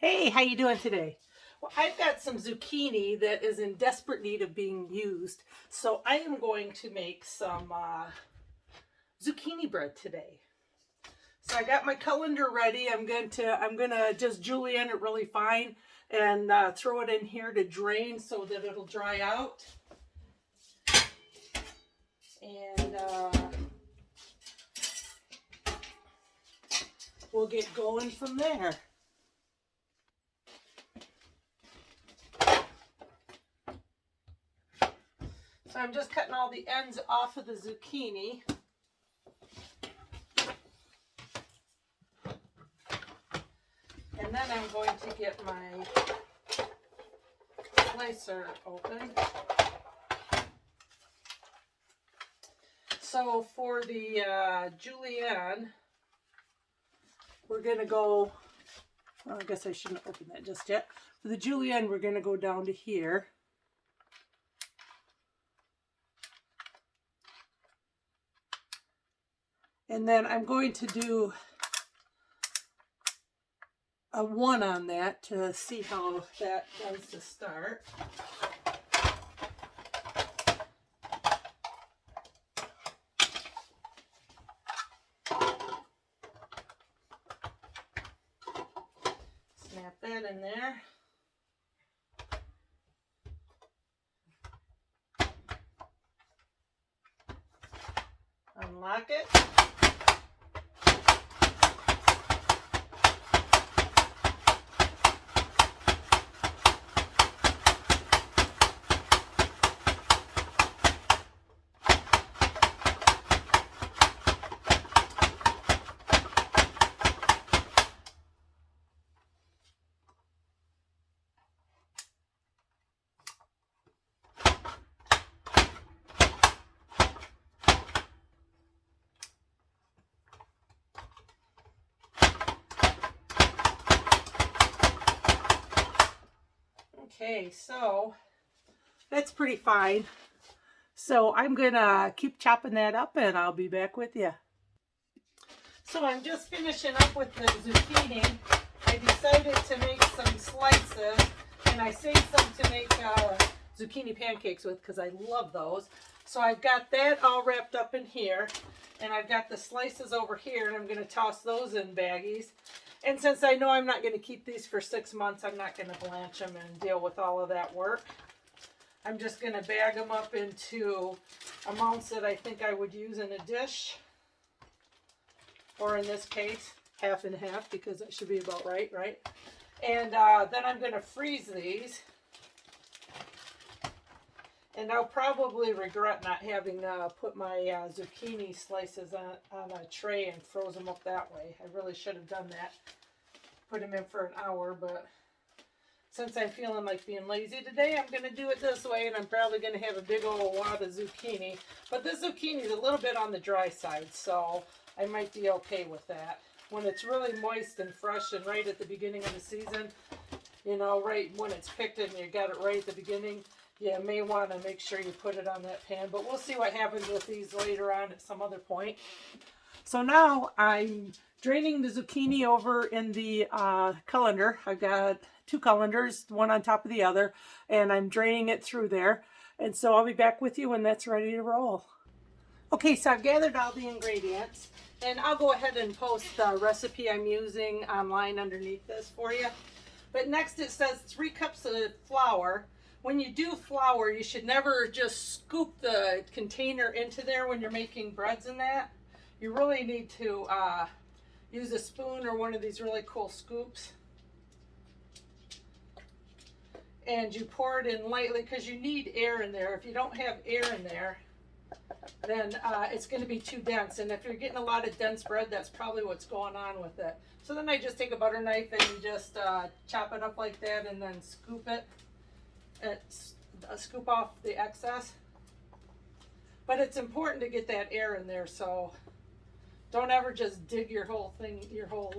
Hey, how you doing today? Well, I've got some zucchini that is in desperate need of being used, so I am going to make some zucchini bread today. So I got my colander ready. I'm gonna just julienne it really fine and throw it in here to drain so that it'll dry out. And we'll get going from there. So I'm just cutting all the ends off of the zucchini. And then I'm going to get my slicer open. So for the julienne, we're going to go, well, I guess I shouldn't open that just yet. For the julienne, we're going to go down to here. And then I'm going to do a 1 on that to see how that does to start. Snap that in there. Unlock it. Okay, so that's pretty fine. So I'm gonna keep chopping that up and I'll be back with you. So I'm just finishing up with the zucchini. I decided to make some slices, and I saved some to make zucchini pancakes with because I love those. So I've got that all wrapped up in here, and I've got the slices over here, and I'm going to toss those in baggies. And since I know I'm not going to keep these for 6 months, I'm not going to blanch them and deal with all of that work. I'm just going to bag them up into amounts that I think I would use in a dish. Or in this case, half and half, because that should be about right, right? And then I'm going to freeze these. And I'll probably regret not having put my zucchini slices on a tray and froze them up that way. I really should have done that. Put them in for an hour, but since I'm feeling like being lazy today, I'm going to do it this way, and I'm probably going to have a big old wad of zucchini. But this zucchini is a little bit on the dry side, so I might be okay with that. When it's really moist and fresh and right at the beginning of the season, you know, right when it's picked and you got it right at the beginning, you may want to make sure you put it on that pan. But we'll see what happens with these later on at some other point. So now I'm draining the zucchini over in the colander. I've got 2 colanders, one on top of the other, and I'm draining it through there. And so I'll be back with you when that's ready to roll. Okay, so I've gathered all the ingredients, and I'll go ahead and post the recipe I'm using online underneath this for you. But next it says 3 cups of flour. When you do flour, you should never just scoop the container into there when you're making breads and that. You really need to use a spoon or one of these really cool scoops. And you pour it in lightly because you need air in there. If you don't have air in there, then it's going to be too dense. And if you're getting a lot of dense bread, that's probably what's going on with it. So then I just take a butter knife and you just chop it up like that and then scoop it. Scoop off the excess. But it's important to get that air in there, so don't ever just dig your whole thing, your whole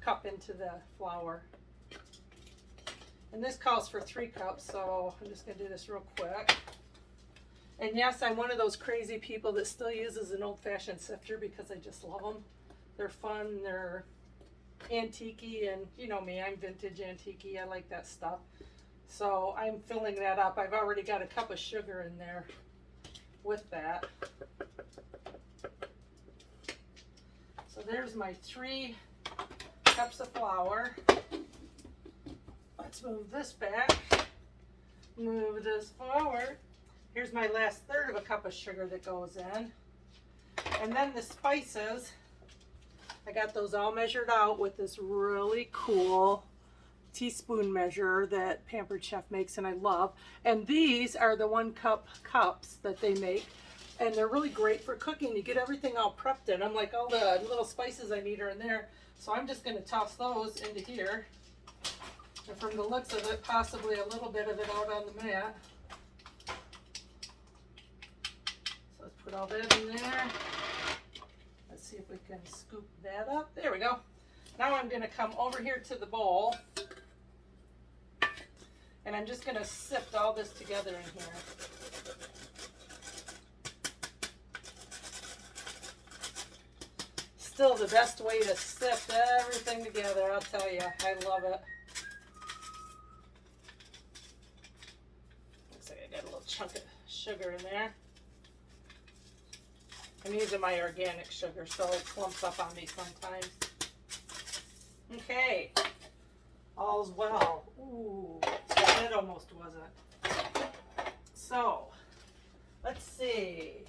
cup into the flour. And this calls for 3 cups, so I'm just going to do this real quick. And yes, I'm one of those crazy people that still uses an old-fashioned sifter because I just love them. They're fun, they're antique-y, and you know me, I'm vintage antique-y. I like that stuff. So I'm filling that up. I've already got a cup of sugar in there with that. So there's my 3 cups of flour. Let's move this back. Move this forward. Here's my last third of a cup of sugar that goes in. And then the spices, I got those all measured out with this really cool teaspoon measure that Pampered Chef makes and I love. And these are the 1 cup cups that they make. And they're really great for cooking. You get everything all prepped in. I'm like, all the little spices I need are in there. So I'm just going to toss those into here. And from the looks of it, possibly a little bit of it out on the mat. So let's put all that in there. Let's see if we can scoop that up. There we go. Now I'm going to come over here to the bowl. And I'm just going to sift all this together in here. Still the best way to sift everything together, I'll tell you. I love it. Looks like I got a little chunk of sugar in there. I'm using my organic sugar, so it clumps up on me sometimes. Okay. All's well. Ooh, that almost wasn't. So, let's see.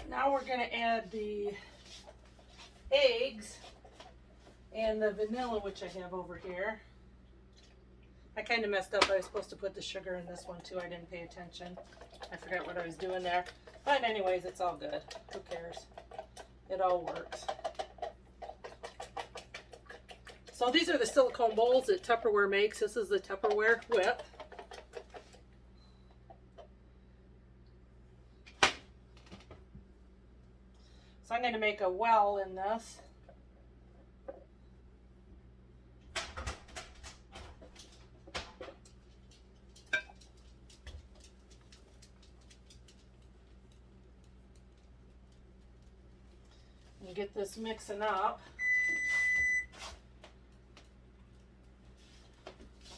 Now we're going to add the eggs and the vanilla, which I have over here. I kind of messed up. I was supposed to put the sugar in this one too. I didn't pay attention. I forgot what I was doing there. But anyways, it's all good. Who cares? It all works. So these are the silicone bowls that Tupperware makes. This is the Tupperware whip. So I'm going to make a well in this. And get this mixing up.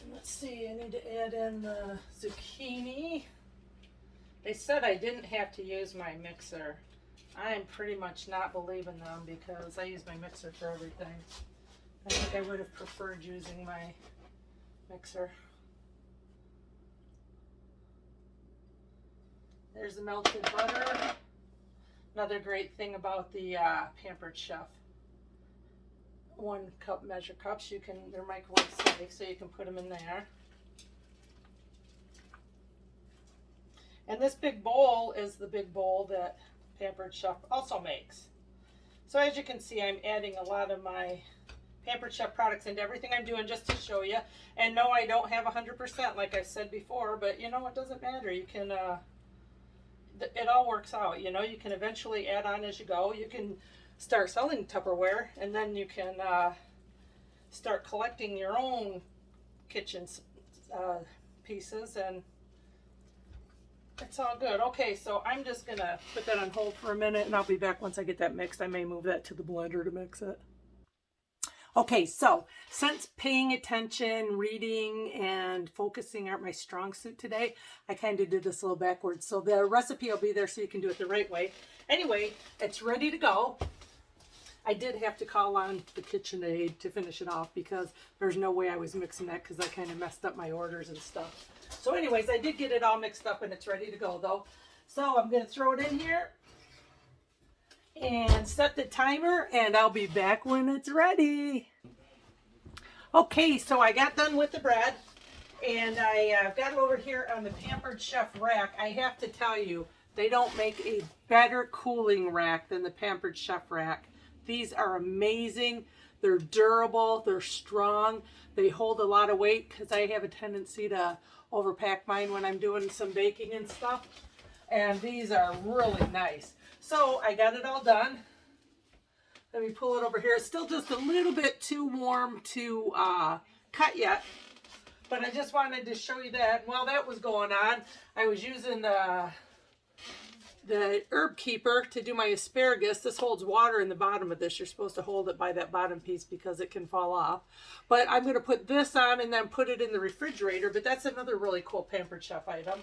And let's see, I need to add in the zucchini. They said I didn't have to use my mixer. I am pretty much not believing them because I use my mixer for everything. I think I would have preferred using my mixer. There's the melted butter. Another great thing about the Pampered Chef 1 cup measure cups, they're microwave safe, so you can put them in there. And this big bowl is the big bowl that Pampered Chef also makes. So as you can see, I'm adding a lot of my Pampered Chef products into everything I'm doing just to show you. And no, I don't have 100% like I said before, but you know, it doesn't matter. You can, it all works out. You know, you can eventually add on as you go. You can start selling Tupperware, and then you can start collecting your own kitchen pieces, and it's all good. Okay, so I'm just going to put that on hold for a minute, and I'll be back once I get that mixed. I may move that to the blender to mix it. Okay, so since paying attention, reading, and focusing aren't my strong suit today, I kind of did this a little backwards. So the recipe will be there so you can do it the right way. Anyway, it's ready to go. I did have to call on the KitchenAid to finish it off because there's no way I was mixing that because I kind of messed up my orders and stuff. So anyways, I did get it all mixed up and it's ready to go though. So I'm going to throw it in here and set the timer, and I'll be back when it's ready. Okay, so I got done with the bread, and I got it over here on the Pampered Chef rack. I have to tell you, they don't make a better cooling rack than the Pampered Chef rack. These are amazing. They're durable, they're strong, they hold a lot of weight because I have a tendency to overpack mine when I'm doing some baking and stuff. And these are really nice. So I got it all done. Let me pull it over here. It's still just a little bit too warm to cut yet. But I just wanted to show you that. While that was going on, I was using the herb keeper to do my asparagus. This holds water in the bottom of this. You're supposed to hold it by that bottom piece because it can fall off. But I'm going to put this on and then put it in the refrigerator. But that's another really cool Pampered Chef item.